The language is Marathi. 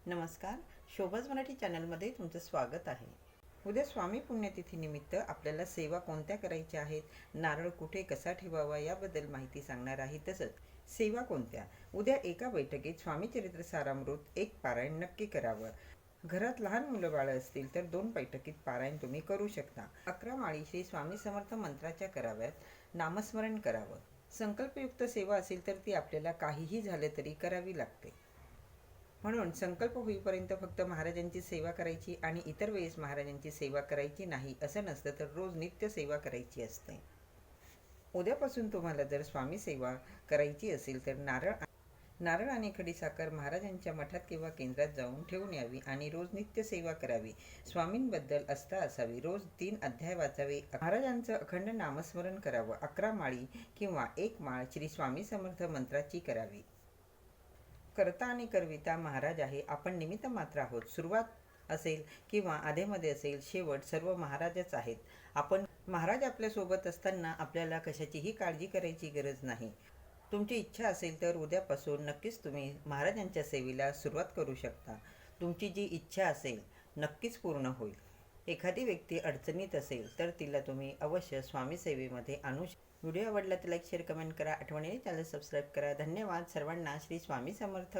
नमस्कार. शोभाज मराठी चॅनलमध्ये तुमचं स्वागत आहे. उद्या स्वामी पुण्यतिथीनिमित्त आपल्याला सेवा कोणत्या करायच्या आहेत, नारळ कुठे कसा ठेवावा याबद्दल माहिती सांगणार आहे. तसंच सेवा कोणत्या, उद्या एका बैठकीत स्वामी चरित्र सारामृत एक पारायण नक्की करावं. घरात लहान मुलं बाळं असतील तर 2 बैठकीत पारायण तुम्ही करू शकता. 11 माळी श्री स्वामी समर्थ मंत्राच्या कराव्यात. नामस्मरण करावं. संकल्पयुक्त सेवा असेल तर ती आपल्याला काहीही झालं तरी करावी लागते. म्हणून संकल्प होईपर्यंत फक्त महाराजांची सेवा करायची आणि इतर वेळेस महाराजांची सेवा करायची नाही असं नसतं, तर रोज नित्य सेवा करायची असते. उद्यापासून तुम्हाला जर स्वामी सेवा करायची असेल तर नारळ आणि खडीसाखर महाराजांच्या मठात किंवा केंद्रात जाऊन ठेवून यावी आणि रोज नित्य सेवा करावी. स्वामींबद्दल आस्था असावी. रोज 3 अध्याय वाचावे. महाराजांचं अखंड नामस्मरण करावं. 11 माळी किंवा 1 माळ श्री स्वामी समर्थ मंत्राची करावी. करता आणि करविता महाराज आहे, आपण निमित्त मात्र आहोत. सुरुवात असेल किंवा आधेमध्ये असेल, शेवट सर्व महाराजच आहेत. महाराज आपल्यासोबत असताना आपल्याला कशाचीही काळजी करायची गरज नाही. तुमची इच्छा असेल तर उद्यापासून नक्कीच तुम्ही महाराजांच्या सेवेला सुरुवात करू शकता. तुमची जी इच्छा असेल नक्कीच पूर्ण होईल. एखादी व्यक्ती अडचणीत असेल तर तिला तुम्ही अवश्य स्वामी सेवेमध्ये आणू शकता. व्हिडिओ आवडला तर लाईक, शेअर, कमेंट करा. आठवणीने चॅनल सबस्क्राईब करा. धन्यवाद सर्वांना. श्री स्वामी समर्थ.